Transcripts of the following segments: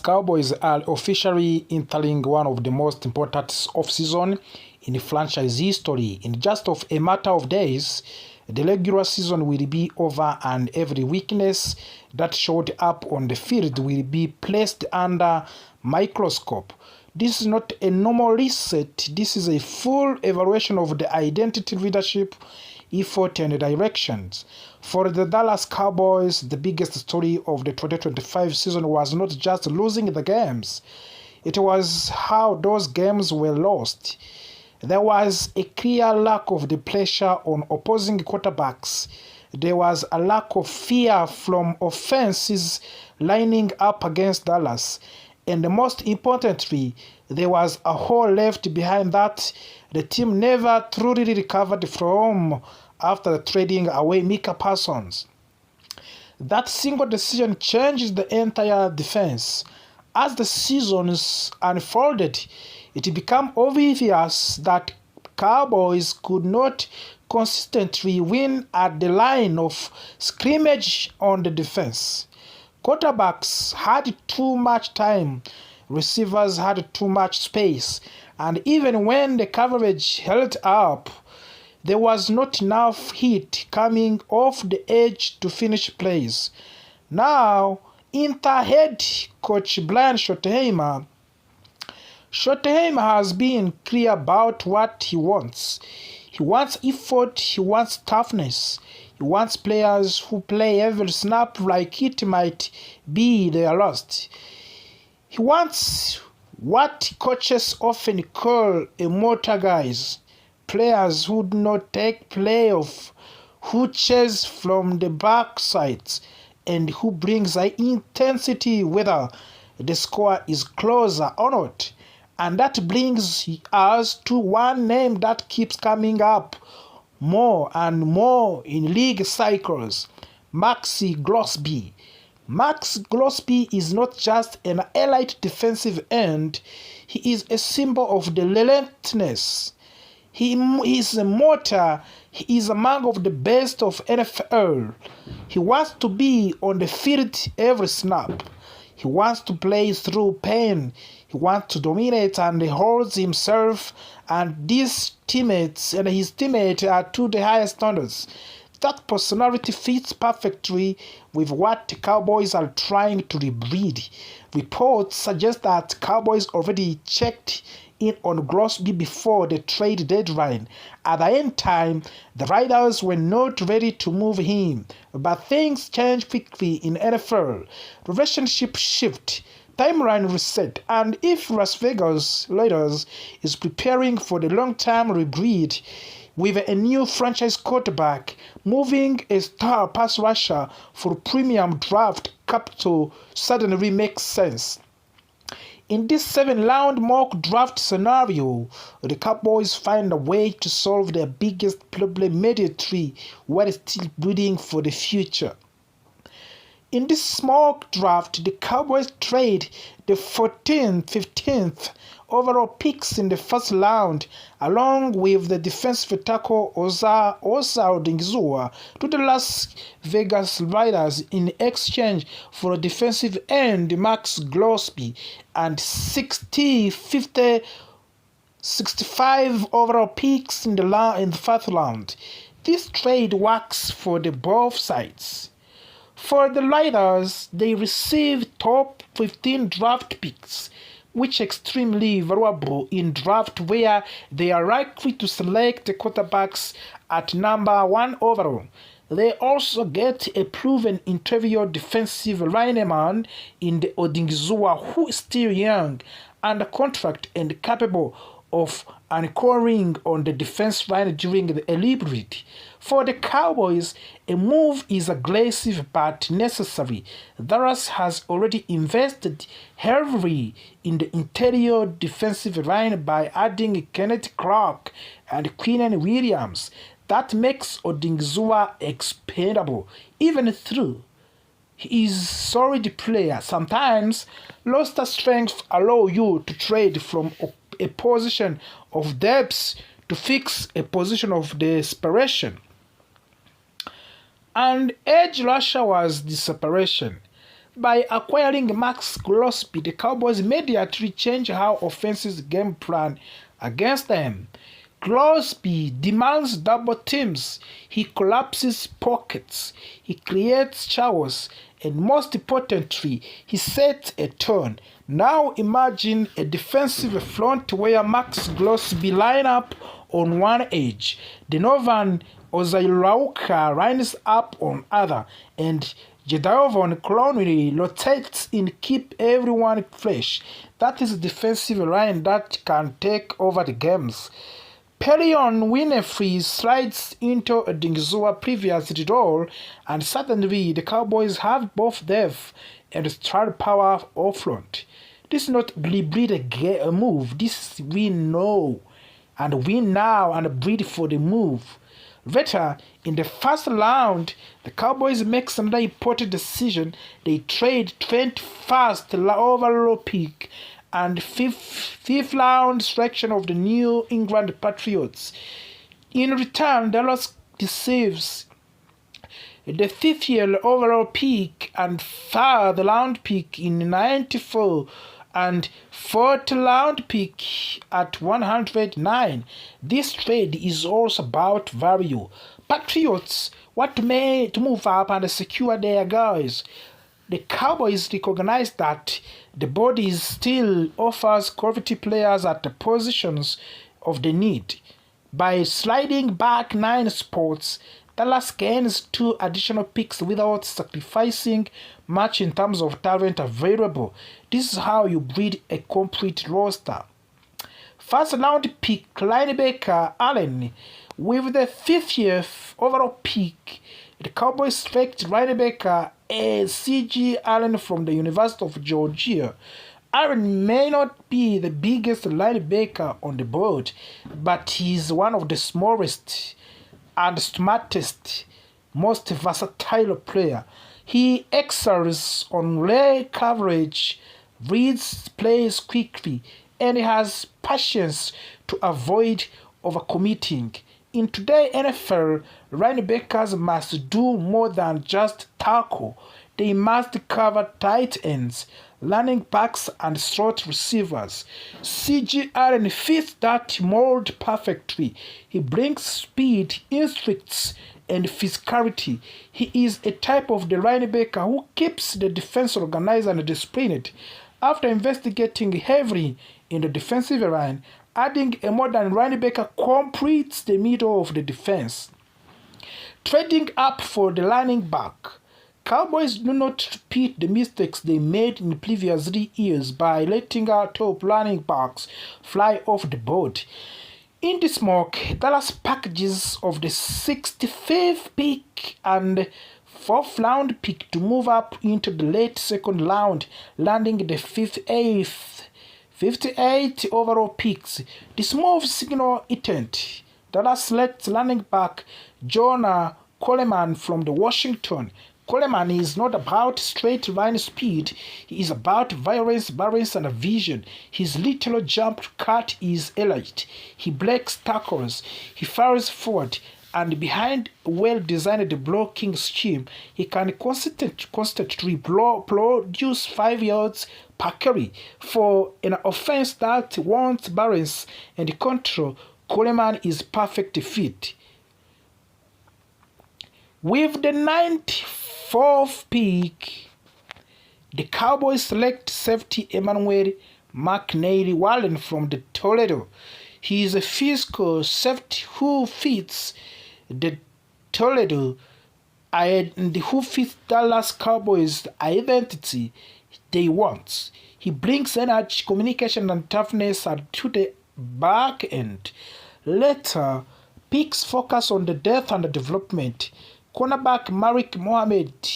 Cowboys are officially entering one of the most important off-season in franchise history. In just a matter of days, the regular season will be over and every weakness that showed up on the field will be placed under microscope. This is not a normal reset. This is a full evaluation of the identity, leadership, effort, and directions. For the Dallas Cowboys, the biggest story of the 2025 season was not just losing the games. It was how those games were lost. There was a clear lack of the pressure on opposing quarterbacks. There was a lack of fear from offenses lining up against Dallas. And most importantly, there was a hole left behind that the team never truly recovered from after trading away Micah Parsons. That single decision changed the entire defense. As the seasons unfolded, it became obvious that Cowboys could not consistently win at the line of scrimmage on the defense. Quarterbacks had too much time, receivers had too much space, and even when the coverage held up, there was not enough heat coming off the edge to finish plays. Now, Inter head coach Brian Schottenheimer has been clear about what he wants. He wants effort, he wants toughness. He wants players who play every snap like it might be their last. He wants what coaches often call a motor guys. Players who do not take playoff, who chase from the backsides, and who brings the intensity whether the score is closer or not. And that brings us to one name that keeps coming up more and more in league cycles: Maxi Crosby. Max Crosby is not just an elite defensive end, he is a symbol of the relentlessness. He is a motor. He is among of the best of NFL. He wants to be on the field every snap. He wants to play through pain. He wants to dominate, and he holds himself and his teammates are to the highest standards. That personality fits perfectly with what the Cowboys are trying to rebreed. Reports suggest that Cowboys already checked in on Crosby before the trade deadline. At the end time, the Raiders were not ready to move him, but things change quickly in NFL. Relationship shift, timeline reset, and if Las Vegas Raiders is preparing for the long-term rebreed with a new franchise quarterback, moving a star pass rusher for premium draft capital suddenly makes sense. In this 7-round mock draft scenario, the Cowboys find a way to solve their biggest problem immediately while still building for the future. In this mock draft, the Cowboys trade the 14th, 15th overall picks in the first round, along with the defensive tackle Osa Odighizuwa, to the Las Vegas Raiders in exchange for defensive end Max Crosby and 60, 50, 65 overall picks in the first round. This trade works for both sides. For the Raiders, they received top 15 draft picks, which are extremely valuable in draft where they are likely to select the quarterbacks at number 1 overall. They also get a proven interior defensive lineman in the Odighizuwa, who is still young, under contract and capable of anchoring on the defense line during the rebuild. For the Cowboys, a move is aggressive but necessary. Dallas has already invested heavily in the interior defensive line by adding Kenneth Clark and Quinnen Williams. That makes Odighizuwa expendable, even though he is a solid player. Sometimes roster strength allow you to trade from a position of depth to fix a position of desperation. And edge rusher was the separation. By acquiring Max Crosby, the Cowboys immediately changed how offenses game plan against them. Crosby demands double teams, he collapses pockets, he creates chaos, and most importantly, he sets a tone. Now imagine a defensive front where Max Crosby line up on one edge, Donovan Ozirauka lines up on other, and Jadavon Clowney rotates in keep everyone fresh. That is a defensive line that can take over the games. Perion Winfrey slides into a Dingzua previous role, and suddenly the Cowboys have both depth and stride power up front. This is not bleed a move. This we know and win now and breed for the move. Later, in the first round, the Cowboys make another important decision. They trade 21st overall pick and fifth round selection of the New England Patriots. In return, Dallas receives the 5th overall pick and 3rd round pick in 94 and 4th round pick at 109. This trade is also about value. Patriots want to move up and secure their guys. The Cowboys recognize that the body still offers quality players at the positions of the need. By sliding back 9 spots, Dallas gains 2 additional picks without sacrificing much in terms of talent available. This is how you build a complete roster. First round pick linebacker Allen. With the 50th overall pick, the Cowboys select linebacker C.J. Allen from the University of Georgia. Allen may not be the biggest linebacker on the board, but he is one of the smallest and smartest, most versatile player. He excels on rare coverage, reads plays quickly, and has patience to avoid overcommitting. In today's NFL, linebackers must do more than just tackle. They must cover tight ends, running backs, and slot receivers. C.J. Allen fits that mold perfectly. He brings speed, instincts, and physicality. He is a type of the linebacker who keeps the defense organized and disciplined. After investigating heavily in the defensive line, adding a modern linebacker completes the middle of the defense. Trading up for the running back. Cowboys do not repeat the mistakes they made in previous 3 years by letting our top running backs fly off the board. In this mock, Dallas packages of the 65th pick and 4th round pick to move up into the late 2nd round, landing the 58 overall picks. This move signal intent. Dallas selects running back Jonah Coleman from the Washington. Coleman is not about straight line speed. He is about violence, balance, and vision. His little jump cut is elite. He breaks tackles. He fires forward. And behind a well-designed blocking scheme, he can constantly produce 5 yards per carry. For an offense that wants balance and control, Coleman is perfect fit. With the 94th pick, the Cowboys select safety Emmanuel McNary Wallen from the Toledo. He is a physical safety who fits the Toledo and who fits Dallas Cowboys identity they want. He brings energy, communication, and toughness to the back end. Later, picks focus on the depth and the development. Cornerback Malik Mohammed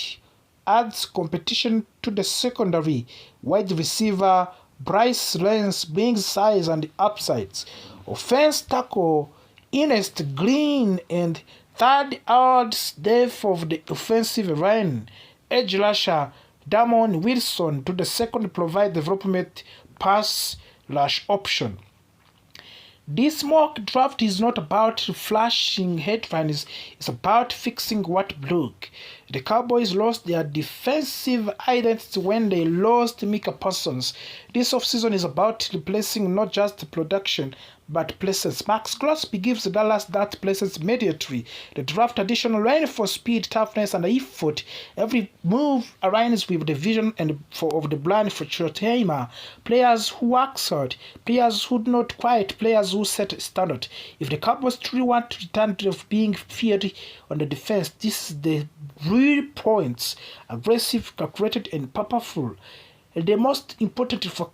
adds competition to the secondary. Wide receiver Bryce Lance brings size and upsides. Offense tackle Ernest Green and third adds depth of the offensive line. Edge rusher Damon Wilson to the second provide development pass rush option. This mock draft is not about flashing headlines, it's about fixing what broke. The Cowboys lost their defensive identity when they lost Micah Parsons. This offseason is about replacing not just production, but presence. Max Crosby gives Dallas that presence immediately. The draft additional line for speed, toughness, and effort. Every move aligns with the vision of the brand for Shortheimer. Players who work hard, players who do not quiet, players who set a standard. If the Cowboys truly want to return to being feared on the defense, this is the real points. Aggressive, calculated, and purposeful. The most important for